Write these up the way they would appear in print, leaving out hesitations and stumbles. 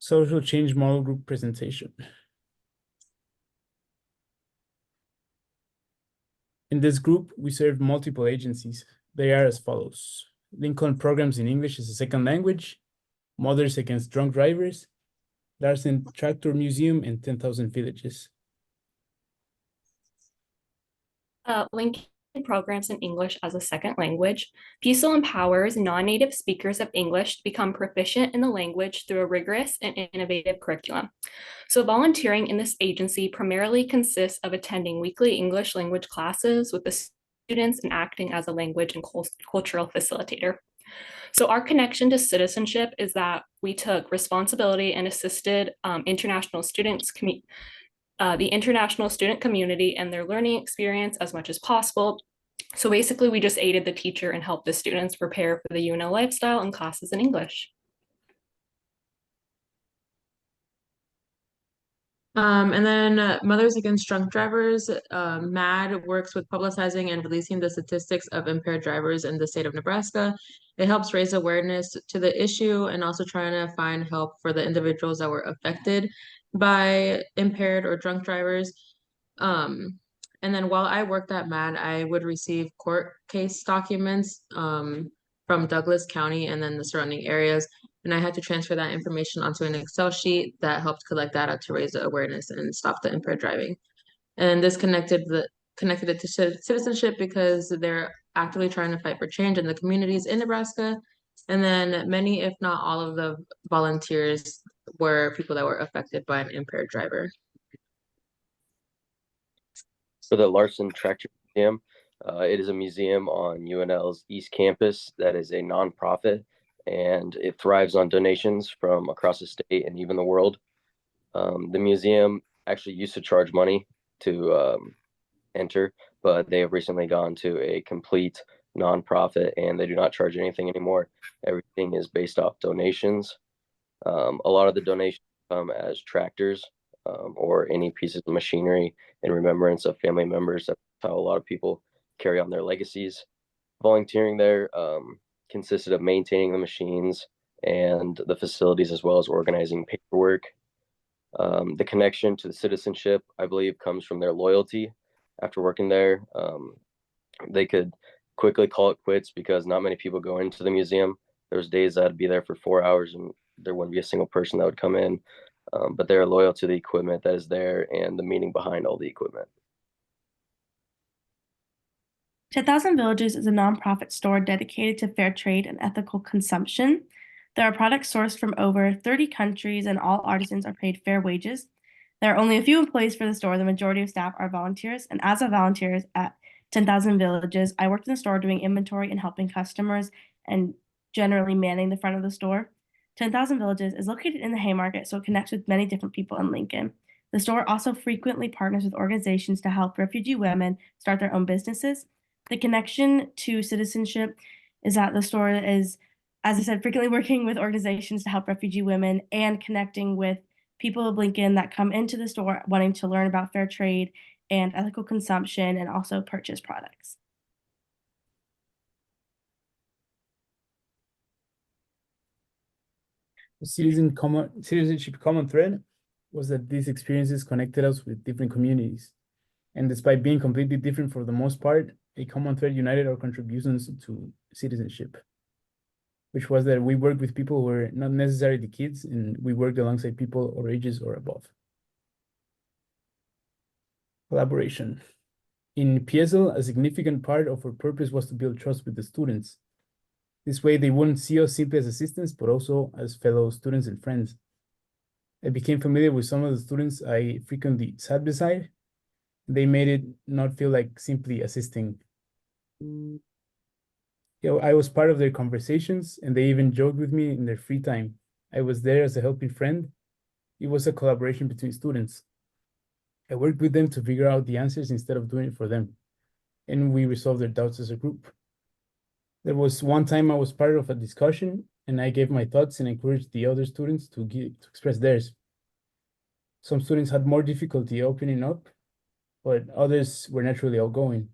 Social change model group presentation. In this group, we serve multiple agencies. They are as follows: Lincoln Programs in English as a Second Language, Mothers Against Drunk Drivers, Larsen Tractor Museum, and 10,000 Villages. Lincoln Programs in English as a Second Language. PISL empowers non-native speakers of English to become proficient in the language through a rigorous and innovative curriculum. So volunteering in this agency primarily consists of attending weekly English language classes with the students and acting as a language and cultural facilitator. So our connection to citizenship is that we took responsibility and assisted international students, the international student community and their learning experience as much as possible. So basically, we just aided the teacher and helped the students prepare for the UNO lifestyle and classes in English. And then Mothers Against Drunk Drivers, MAD works with publicizing and releasing the statistics of impaired drivers in the state of Nebraska. It helps raise awareness to the issue and also trying to find help for the individuals that were affected by impaired or drunk drivers. And then while I worked at MAD, I would receive court case documents from Douglas County and then the surrounding areas. And I had to transfer that information onto an Excel sheet that helped collect data to raise the awareness and stop the impaired driving. And this connected it to citizenship because they're actively trying to fight for change in the communities in Nebraska. And then many, if not all of the volunteers were people that were affected by an impaired driver. For the Larsen Tractor Museum, it is a museum on UNL's East Campus that is a nonprofit, and it thrives on donations from across the state and even the world. The museum actually used to charge money to enter, but they have recently gone to a complete nonprofit and they do not charge anything anymore. Everything is based off donations. A lot of the donations come as tractors or any pieces of machinery in remembrance of family members. That's how a lot of people carry on their legacies. Volunteering there consisted of maintaining the machines and the facilities as well as organizing paperwork. The connection to the citizenship, I believe, comes from their loyalty. After working there, they could quickly call it quits because not many people go into the museum. There's days I'd be there for 4 hours and there wouldn't be a single person that would come in, but they're loyal to the equipment that is there and the meaning behind all the equipment. 10,000 Villages is a nonprofit store dedicated to fair trade and ethical consumption. There are products sourced from over 30 countries and all artisans are paid fair wages. There are only a few employees for the store. The majority of staff are volunteers. And as a volunteer at 10,000 Villages, I worked in the store doing inventory and helping customers and generally manning the front of the store. 10,000 Villages is located in the Haymarket, so it connects with many different people in Lincoln. The store also frequently partners with organizations to help refugee women start their own businesses. The connection to citizenship is that the store is, as I said, frequently working with organizations to help refugee women and connecting with people of Lincoln that come into the store wanting to learn about fair trade and ethical consumption and also purchase products. The citizenship common thread was that these experiences connected us with different communities. And despite being completely different for the most part, a common thread united our contributions to citizenship, which was that we worked with people who were not necessarily kids, and we worked alongside people our ages or above. Collaboration. In PSL, a significant part of our purpose was to build trust with the students. This way, they wouldn't see us simply as assistants, but also as fellow students and friends. I became familiar with some of the students I frequently sat beside. They made it not feel like simply assisting. I was part of their conversations and they even joked with me in their free time. I was there as a helping friend. It was a collaboration between students. I worked with them to figure out the answers instead of doing it for them. And we resolved their doubts as a group. There was one time I was part of a discussion and I gave my thoughts and encouraged the other students to express theirs. Some students had more difficulty opening up, but others were naturally outgoing.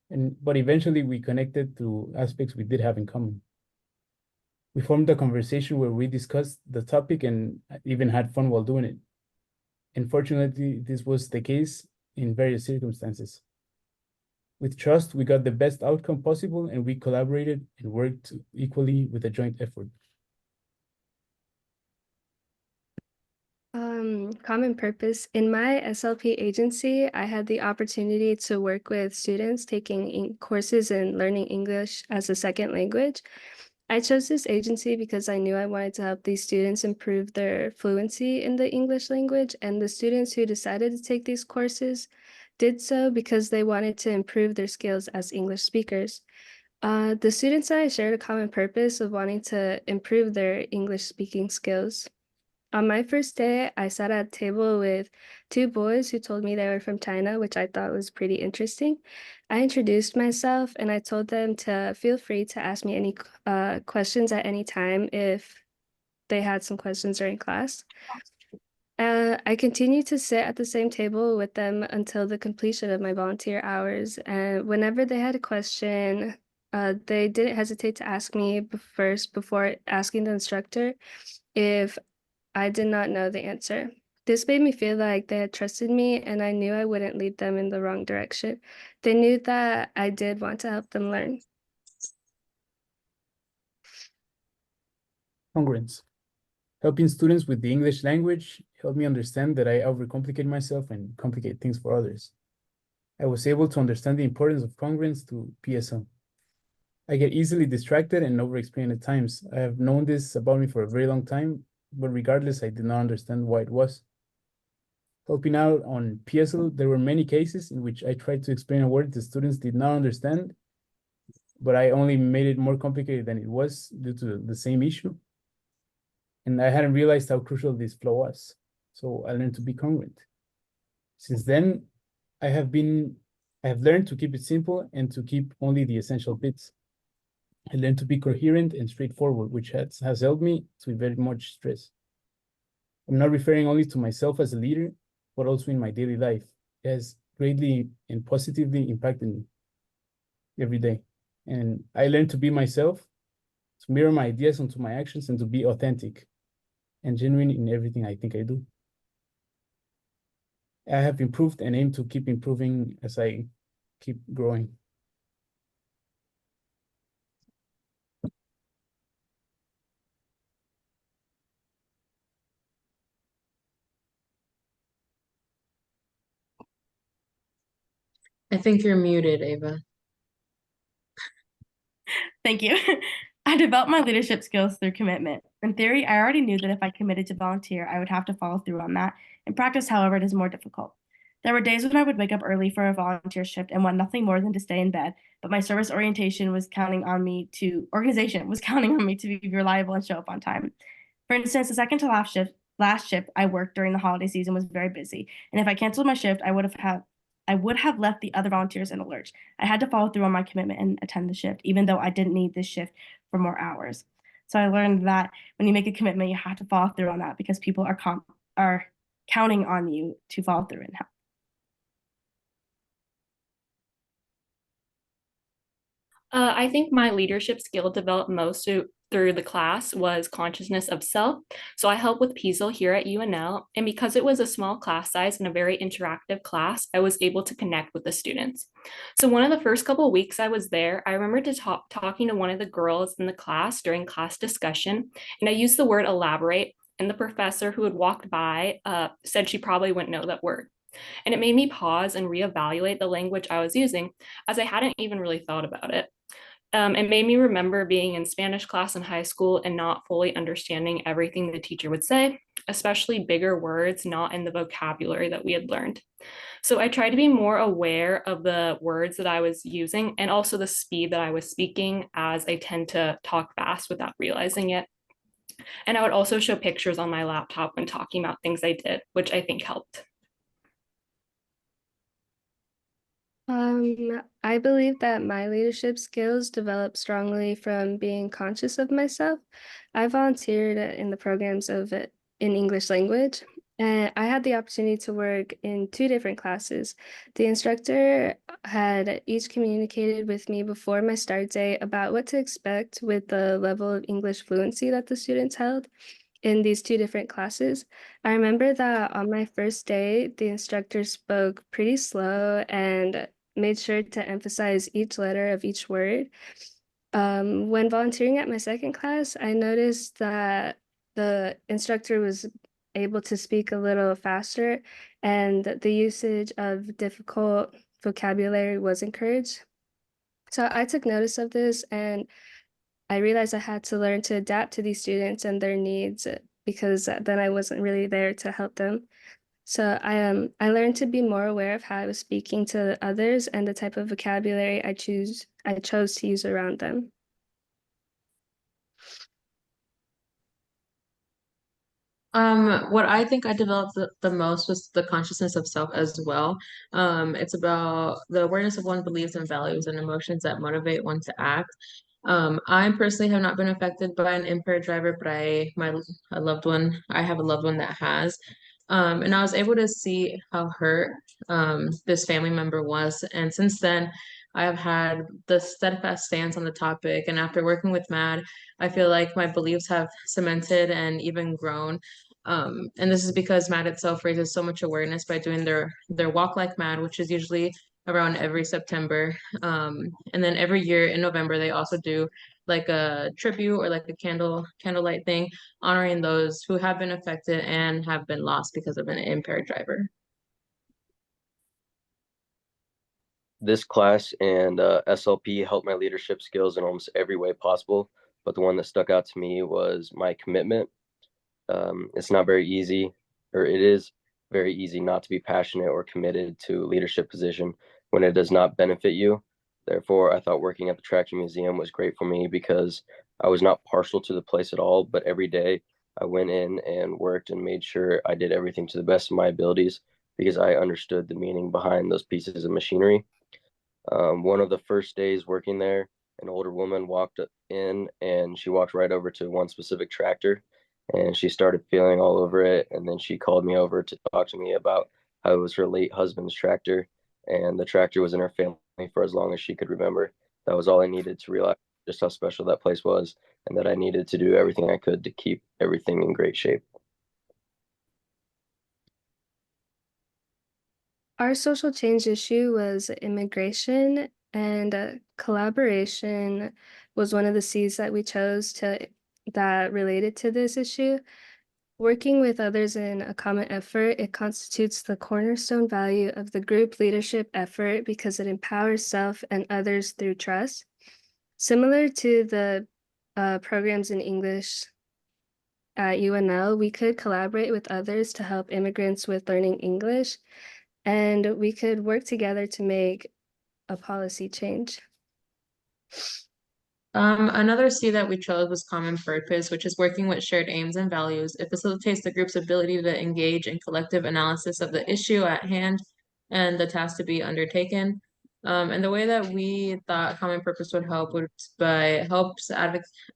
But eventually we connected through aspects we did have in common. We formed a conversation where we discussed the topic and even had fun while doing it. Unfortunately, this was the case in various circumstances. With trust, we got the best outcome possible, and we collaborated and worked equally with a joint effort. Common purpose. In my SLP agency, I had the opportunity to work with students taking courses in learning English as a second language. I chose this agency because I knew I wanted to help these students improve their fluency in the English language, and the students who decided to take these courses did so because they wanted to improve their skills as English speakers. The students and I shared a common purpose of wanting to improve their English speaking skills. On my first day, I sat at a table with two boys who told me they were from China, which I thought was pretty interesting. I introduced myself and I told them to feel free to ask me any questions at any time if they had some questions during class. I continued to sit at the same table with them until the completion of my volunteer hours. And whenever they had a question, they didn't hesitate to ask me first before asking the instructor if I did not know the answer. This made me feel like they had trusted me and I knew I wouldn't lead them in the wrong direction. They knew that I did want to help them learn. Congruence. Helping students with the English language helped me understand that I overcomplicate myself and complicate things for others. I was able to understand the importance of congruence to PSL. I get easily distracted and over-explain at times. I have known this about me for a very long time, but regardless, I did not understand why it was. Helping out on PSL, there were many cases in which I tried to explain a word the students did not understand, but I only made it more complicated than it was due to the same issue. And I hadn't realized how crucial this flow was. So I learned to be congruent. Since then, I have learned to keep it simple and to keep only the essential bits. I learned to be coherent and straightforward, which has helped me to very much stress. I'm not referring only to myself as a leader, but also in my daily life. It has greatly and positively impacted me every day. And I learned to be myself, to mirror my ideas onto my actions, and to be authentic and genuine in everything I think I do. I have improved and aim to keep improving as I keep growing. I think you're muted, Ava. Thank you. I developed my leadership skills through commitment. In theory, I already knew that if I committed to volunteer, I would have to follow through on that. In practice, however, it is more difficult. There were days when I would wake up early for a volunteer shift and want nothing more than to stay in bed, but my service organization was counting on me to be reliable and show up on time. For instance, the second to last shift I worked during the holiday season was very busy, and if I canceled my shift, I would have left the other volunteers in a lurch. I had to follow through on my commitment and attend the shift, even though I didn't need this shift for more hours. So I learned that when you make a commitment, you have to follow through on that because people are counting on you to follow through and help. I think my leadership skill developed most through the class was consciousness of self. So I help with PSEL here at UNL. And because it was a small class size and a very interactive class, I was able to connect with the students. So one of the first couple of weeks I was there, I remember talking to one of the girls in the class during class discussion, and I used the word elaborate. And the professor who had walked by said she probably wouldn't know that word. And it made me pause and reevaluate the language I was using, as I hadn't even really thought about it. It made me remember being in Spanish class in high school and not fully understanding everything the teacher would say, especially bigger words not in the vocabulary that we had learned. So I tried to be more aware of the words that I was using and also the speed that I was speaking, as I tend to talk fast without realizing it. And I would also show pictures on my laptop when talking about things I did, which I think helped. I believe that my leadership skills developed strongly from being conscious of myself. I volunteered in the programs in English language. And I had the opportunity to work in 2 different classes. The instructor had each communicated with me before my start date about what to expect with the level of English fluency that the students held in these 2 different classes. I remember that on my first day, the instructor spoke pretty slow and made sure to emphasize each letter of each word. When volunteering at my second class, I noticed that the instructor was able to speak a little faster and the usage of difficult vocabulary was encouraged. So I took notice of this and I realized I had to learn to adapt to these students and their needs because then I wasn't really there to help them. So I learned to be more aware of how I was speaking to others and the type of vocabulary I chose to use around them. What I think I developed the most was the consciousness of self as well. It's about the awareness of one's beliefs and values and emotions that motivate one to act. I personally have not been affected by an impaired driver, but I have a loved one that has. And I was able to see how hurt this family member was. And since then, I have had the steadfast stance on the topic. And after working with MAD, I feel like my beliefs have cemented and even grown. And this is because MAD itself raises so much awareness by doing their Walk Like MAD, which is usually around every September. And then every year in November, they also do like a tribute or like a candlelight thing, honoring those who have been affected and have been lost because of an impaired driver. This class and SLP helped my leadership skills in almost every way possible, but the one that stuck out to me was my commitment. It's not very easy, or it is very easy not to be passionate or committed to a leadership position when it does not benefit you. Therefore, I thought working at the Traction Museum was great for me because I was not partial to the place at all, but every day I went in and worked and made sure I did everything to the best of my abilities because I understood the meaning behind those pieces of machinery. One of the first days working there, an older woman walked in and she walked right over to one specific tractor and she started feeling all over it. And then she called me over to talk to me about how it was her late husband's tractor and the tractor was in her family for as long as she could remember. That was all I needed to realize just how special that place was and that I needed to do everything I could to keep everything in great shape. Our social change issue was immigration, and collaboration was one of the C's that we chose that related to this issue. Working with others in a common effort, it constitutes the cornerstone value of the group leadership effort because it empowers self and others through trust. Similar to the programs in English at UNL, we could collaborate with others to help immigrants with learning English, and we could work together to make a policy change. Another C that we chose was common purpose, which is working with shared aims and values. It facilitates the group's ability to engage in collective analysis of the issue at hand and the task to be undertaken. And the way that we thought common purpose would help would helps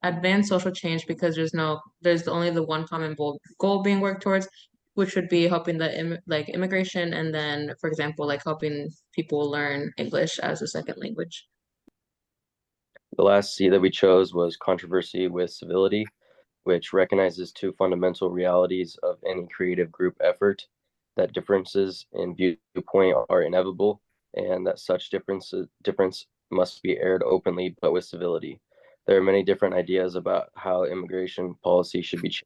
advance social change because there's only the one common goal being worked towards, which would be helping immigration and then, for example, like helping people learn English as a second language. The last C that we chose was controversy with civility, which recognizes two fundamental realities of any creative group effort, that differences in viewpoint are inevitable, and that such difference must be aired openly but with civility. There are many different ideas about how immigration policy should be changed,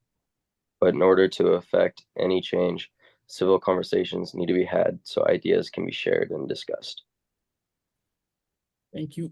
but in order to affect any change, civil conversations need to be had so ideas can be shared and discussed. Thank you.